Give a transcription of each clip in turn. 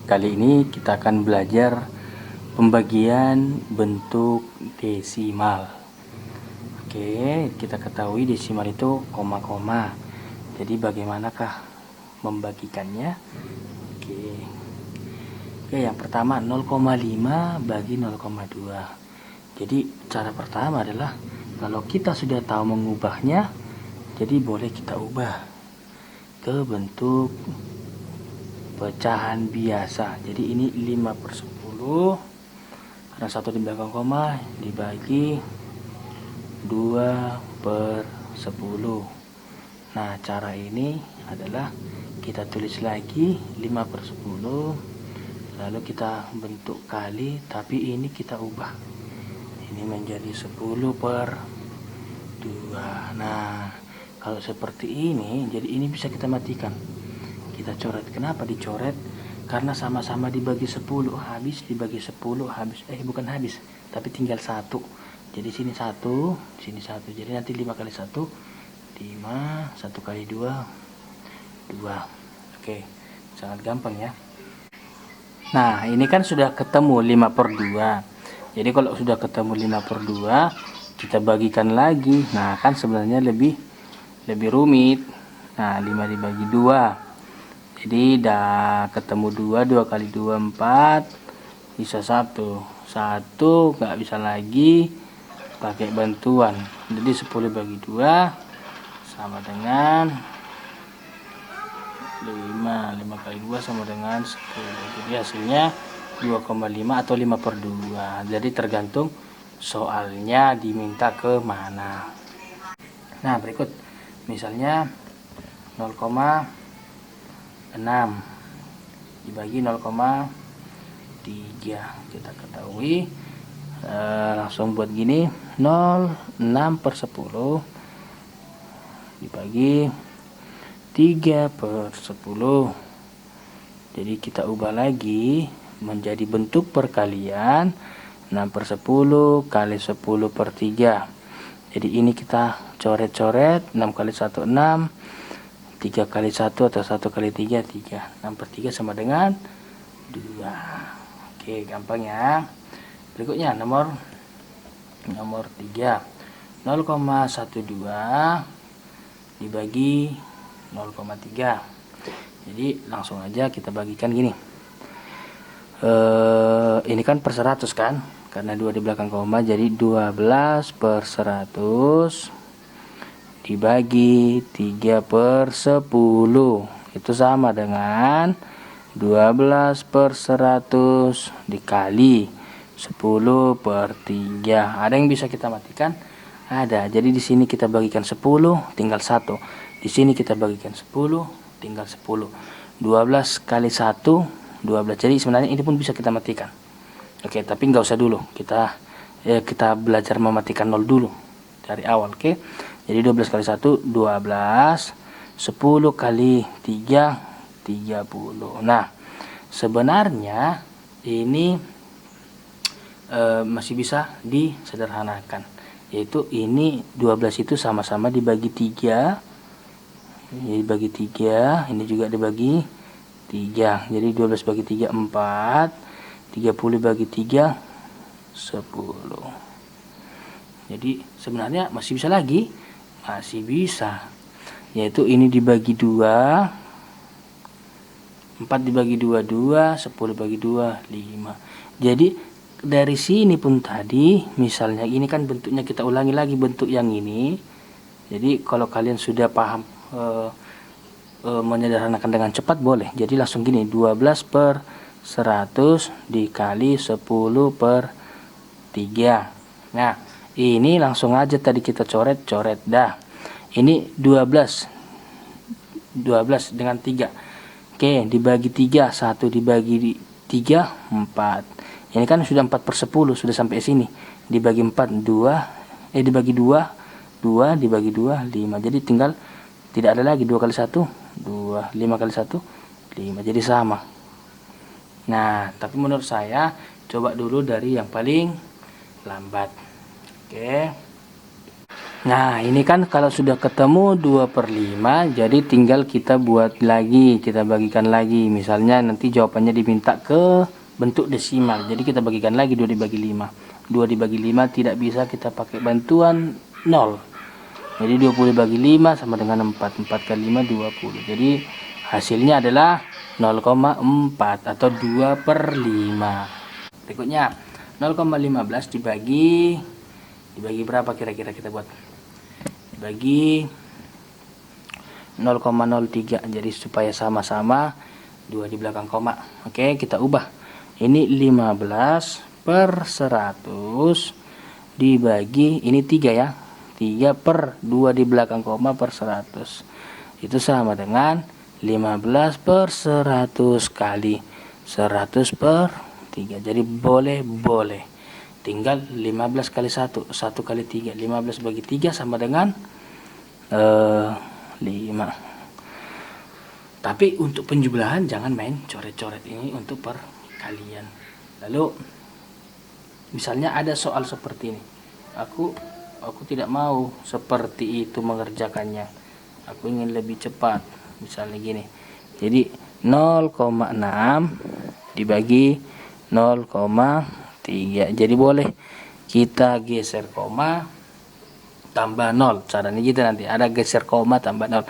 Kali ini kita akan belajar pembagian bentuk desimal. Oke, kita ketahui desimal itu koma-koma. Jadi bagaimanakah membagikannya? Oke, yang pertama 0,5 bagi 0,2. Jadi cara pertama adalah kalau kita sudah tahu mengubahnya, jadi boleh kita ubah ke bentuk pecahan biasa. Jadi ini 5/10 karena satu di belakang koma dibagi 2/10. Nah, cara ini adalah kita tulis lagi 5/10, lalu kita bentuk kali, tapi ini kita ubah. Ini menjadi 10/2. Nah, kalau seperti ini, jadi ini bisa kita matikan. Kita coret. Kenapa dicoret? Karena sama-sama dibagi 10 habis, dibagi 10 habis, bukan habis, tapi tinggal 1. Jadi sini 1, sini 1. Jadi nanti 5 kali 1 5, 1 kali 2 2. Oke, sangat gampang ya. Nah, ini kan sudah ketemu 5/2. Jadi kalau sudah ketemu 5/2, kita bagikan lagi. Nah, kan sebenarnya lebih rumit. Nah, 5 dibagi 2. Jadi dah ketemu 2 kali 2 4, bisa 1 nggak bisa lagi pakai bantuan. Jadi 10 bagi 2 sama dengan 5 kali 2 sama dengan 10. Jadi hasilnya 2,5 atau 5/2. Jadi tergantung soalnya diminta ke mana. Nah, berikut misalnya 0,6 dibagi 0,3. Kita ketahui langsung buat gini, 0,6/10 dibagi 3/10. Jadi kita ubah lagi menjadi bentuk perkalian 6/10 kali 10/3. Jadi ini kita coret-coret, 6 kali 1 6, 3 kali 1 atau 1 kali 3 3. 6/3 sama dengan 2. Oke, gampang ya. Berikutnya nomor 3. 0,12 dibagi 0,3. Jadi langsung aja kita bagikan gini. Ini kan per 100 kan? Karena 2 di belakang koma, jadi 12/100 dibagi 3/10. Itu sama dengan 12/100 dikali 10/3. Ada yang bisa kita matikan? Ada. Jadi di sini kita bagikan 10, tinggal 1. Di sini kita bagikan 10, tinggal 10. 12 kali 1 12. Jadi sebenarnya ini pun bisa kita matikan. Oke, tapi nggak usah dulu. Kita belajar mematikan 0 dulu dari awal. Oke. Jadi 12 kali 1 12, 10 kali 3 30. Nah, sebenarnya ini masih bisa disederhanakan, yaitu ini 12 itu sama-sama dibagi 3. Ini dibagi 3, ini juga dibagi 3. Jadi 12 bagi 3 4, 30 bagi 3 10. Jadi sebenarnya masih bisa lagi, masih bisa, yaitu ini dibagi 2, 4 dibagi 2 2, 10 bagi 2 5. Jadi dari sini pun tadi misalnya ini kan bentuknya, kita ulangi lagi bentuk yang ini. Jadi kalau kalian sudah paham menyederhanakan dengan cepat boleh. Jadi langsung gini, 12/100 dikali 10/3. Nah, ini langsung aja tadi kita coret dah. Ini 12 dengan 3. Oke, dibagi 3, 1 dibagi 3 4. Ini kan sudah 4/10, sudah sampai sini. Dibagi 4 2, dibagi 2 2, dibagi 2 5. Jadi tinggal tidak ada lagi 2 kali 1 2, 5 kali 1 5. Jadi sama. Nah, tapi menurut saya coba dulu dari yang paling lambat. Oke. Nah, ini kan kalau sudah ketemu 2/5, jadi tinggal kita buat lagi, kita bagikan lagi. Misalnya nanti jawabannya diminta ke bentuk desimal, jadi kita bagikan lagi 2 dibagi 5. 2 dibagi 5 tidak bisa kita pakai bantuan 0. Jadi 20 dibagi 5 sama dengan 4. 4 kali 5 20. Jadi hasilnya adalah 0,4 atau 2/5. Berikutnya 0,15 dibagi berapa kira-kira kita buat? Bagi 0,03, jadi supaya sama-sama 2 di belakang koma. Oke, kita ubah. Ini 15/100 dibagi, ini 3 ya, 3/2 di belakang koma per 100. Itu sama dengan 15/100 kali 100/3. Jadi boleh tinggal 15 kali 1 kali 3, 15 bagi 3 sama dengan 5. Tapi untuk penjumlahan jangan main coret-coret, ini untuk perkalian. Lalu misalnya ada soal seperti ini, aku tidak mau seperti itu mengerjakannya, aku ingin lebih cepat. Misalnya gini, jadi 0,6 dibagi 0,3, jadi boleh kita geser koma tambah 0. Caranya gitu, nanti ada geser koma tambah 0.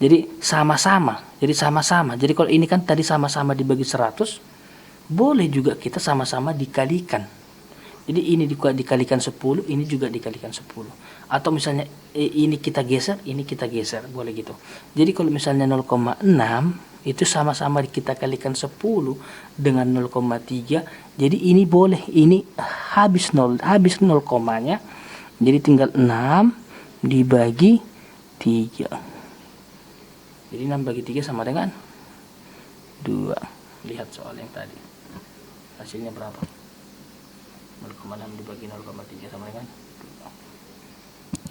Jadi sama-sama. Jadi kalau ini kan tadi sama-sama dibagi 100, boleh juga kita sama-sama dikalikan. Jadi ini dikalikan 10, ini juga dikalikan 10. Atau misalnya ini kita geser, ini kita geser, boleh gitu. Jadi kalau misalnya 0,6 itu sama-sama kita kalikan 10 dengan 0,3, jadi ini boleh, ini habis 0 komanya, jadi tinggal 6 dibagi 3. Jadi 6 bagi 3 sama dengan 2. Lihat soal yang tadi, hasilnya berapa? 0,6 dibagi 0,3 sama dengan 2.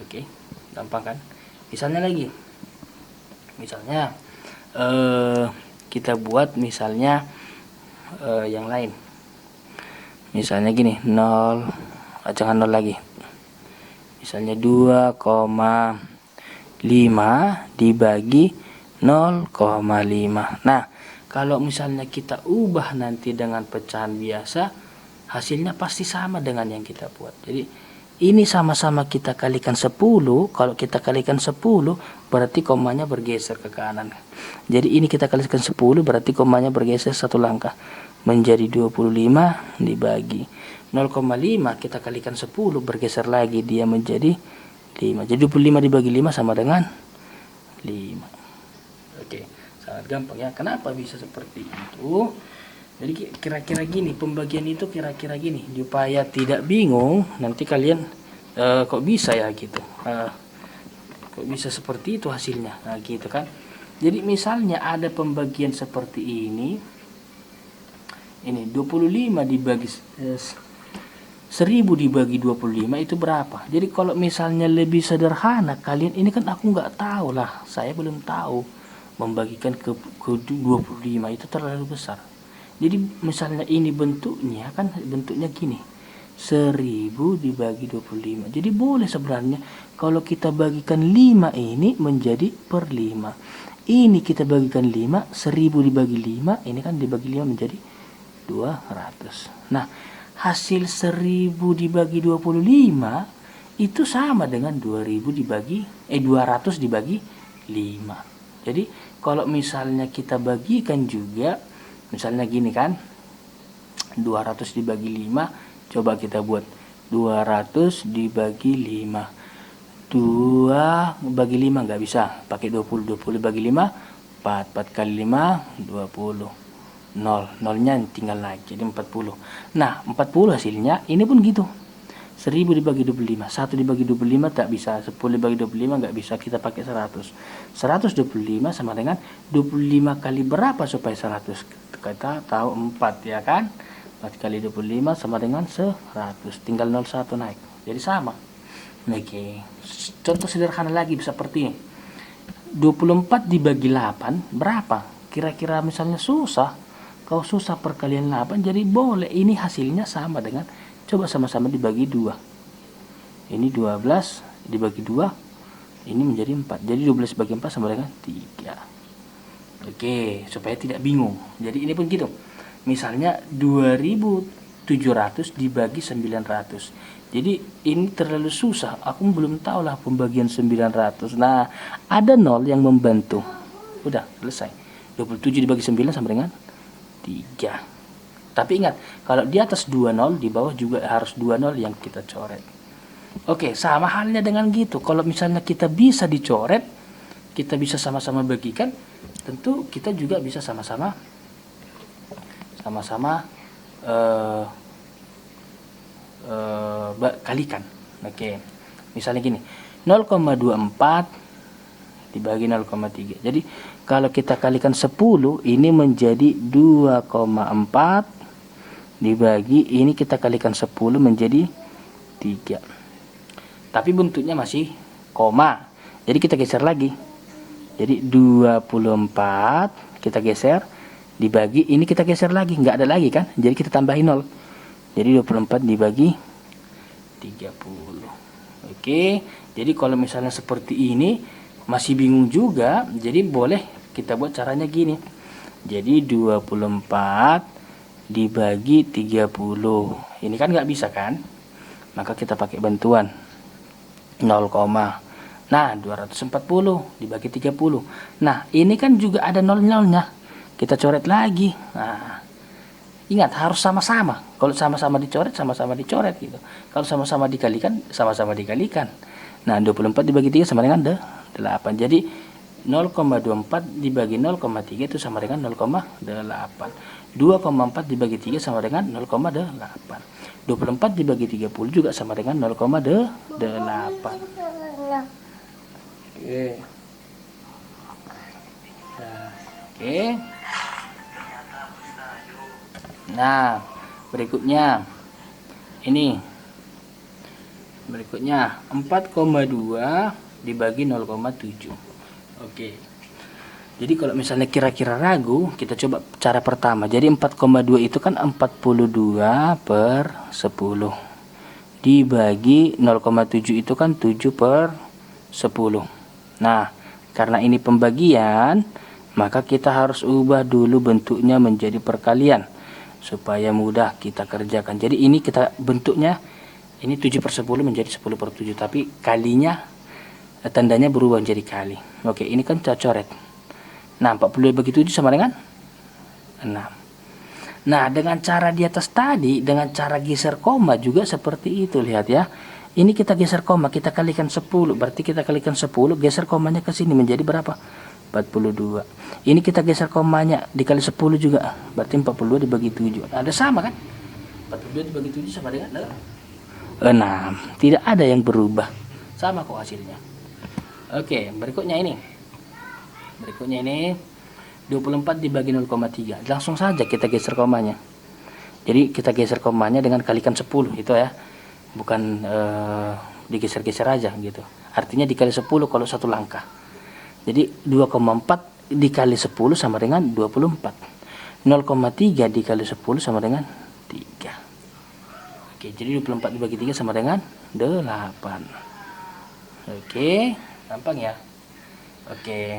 Oke, gampang kan? Misalnya lagi, misalnya kita buat misalnya yang lain. Misalnya gini, 0, jangan 0 lagi. Misalnya 2,5 dibagi 0,5. Nah, kalau misalnya kita ubah nanti dengan pecahan biasa, hasilnya pasti sama dengan yang kita buat. Jadi ini sama-sama kita kalikan 10. Kalau kita kalikan 10 berarti komanya bergeser ke kanan. Jadi ini kita kalikan 10 berarti komanya bergeser satu langkah, menjadi 25 dibagi 0,5. Kita kalikan 10 bergeser lagi, dia menjadi 5. Jadi 25 dibagi 5 sama dengan 5. Oke, sangat gampang ya. Kenapa bisa seperti itu? Jadi kira-kira gini, pembagian itu kira-kira gini, supaya tidak bingung nanti kalian kok bisa ya gitu, kok bisa seperti itu hasilnya, nah gitu kan. Jadi misalnya ada pembagian seperti ini 25 dibagi 1000 dibagi 25 itu berapa? Jadi kalau misalnya lebih sederhana, kalian ini kan aku nggak tahu lah, saya belum tahu membagikan ke 25 itu terlalu besar. Jadi misalnya ini bentuknya kan bentuknya gini, 1000 dibagi 25. Jadi boleh sebenarnya kalau kita bagikan 5 ini menjadi per 5. Ini kita bagikan 5, 1000 dibagi 5, ini kan dibagi 5 menjadi 200. Nah, hasil 1000 dibagi 25 itu sama dengan 200 dibagi 5. Jadi kalau misalnya kita bagikan juga, misalnya gini kan, 200 dibagi 5, coba kita buat 200 dibagi 5. 2 bagi 5 nggak bisa, pakai 20. 20 dibagi 5, 4. 4 kali 5, 20. 0. 0-nya tinggal naik, jadi 40. Nah, 40 hasilnya, ini pun gitu. 1000 dibagi 25, 1 dibagi 25 tak bisa, 10 dibagi 25 nggak bisa, kita pakai 100. 125 sama dengan 25 kali berapa supaya 100? Kita tahu 4 ya kan? 4 kali 25 sama dengan 100, tinggal 01 naik, jadi sama. Oke, contoh sederhana lagi bisa seperti ini. 24 dibagi 8 berapa? Kira-kira misalnya susah, kalau susah perkalian 8, jadi boleh ini hasilnya sama dengan, coba sama-sama dibagi 2. Ini 12, dibagi 2, ini menjadi 4. Jadi 12 bagi 4 sama dengan 3. Oke, supaya tidak bingung. Jadi ini pun gitu. Misalnya 2700 dibagi 900. Jadi ini terlalu susah. Aku belum tahu lah pembagian 900. Nah, ada 0 yang membantu. Udah, selesai. 27 dibagi 9 sama dengan 3. Tapi ingat, kalau di atas 20, di bawah juga harus 20 yang kita coret. Oke, sama halnya dengan gitu. Kalau misalnya kita bisa dicoret, kita bisa sama-sama bagikan, tentu kita juga bisa sama-sama kalikan. Oke, misalnya gini, 0,24 dibagi 0,3. Jadi kalau kita kalikan 10, ini menjadi 2,4 dibagi, ini kita kalikan 10 menjadi 3. Tapi bentuknya masih koma. Jadi kita geser lagi. Jadi 24 kita geser dibagi, ini kita geser lagi, nggak ada lagi kan? Jadi kita tambahin 0. Jadi 24 dibagi 30. Oke, jadi kalau misalnya seperti ini masih bingung juga, jadi boleh kita buat caranya gini. Jadi 24 dibagi 30. Ini kan nggak bisa kan? Maka kita pakai bantuan 0, nah 240 dibagi 30. Nah ini kan juga ada 0-0-nya, kita coret lagi. Nah ingat, harus sama-sama. Kalau sama-sama dicoret, sama-sama dicoret gitu. Kalau sama-sama dikalikan, sama-sama dikalikan. Nah 24 dibagi 3 sama dengan 8. Jadi 0,24 dibagi 0,3 itu sama dengan 0,8. 2,4 dibagi 3 sama dengan 0,8. 24 dibagi 30 juga sama dengan 0,8. Oke. Nah, berikutnya ini. Berikutnya 4,2 dibagi 0,7. Oke. Jadi kalau misalnya kira-kira ragu, kita coba cara pertama. Jadi 4,2 itu kan 42 per 10. Dibagi 0,7 itu kan 7 per 10. Nah, karena ini pembagian, maka kita harus ubah dulu bentuknya menjadi perkalian supaya mudah kita kerjakan. Jadi ini kita bentuknya, ini 7 per 10 menjadi 10 per 7, tapi kalinya tandanya berubah menjadi kali. Oke, ini kan kita coret. Nah, 42 bagi 7 sama dengan 6. Nah, dengan cara di atas tadi, dengan cara geser koma juga seperti itu, lihat ya. Ini kita geser koma, kita kalikan 10, berarti kita kalikan 10, geser komanya ke sini menjadi berapa? 42. Ini kita geser komanya dikali 10 juga, berarti 42 dibagi 7. Ada sama kan? 42 dibagi 7 sama dengan 6. Tidak ada yang berubah. Sama kok hasilnya. Oke, berikutnya ini. 24 dibagi 0,3. Langsung saja kita geser komanya. Jadi kita geser komanya dengan kalikan 10 itu ya. Bukan digeser-geser aja gitu. Artinya dikali 10 kalau satu langkah. Jadi 2,4 dikali 10 sama dengan 24. 0,3 dikali 10 sama dengan 3. Oke, jadi 24 dibagi 3 sama dengan 8. Oke, gampang ya. Oke.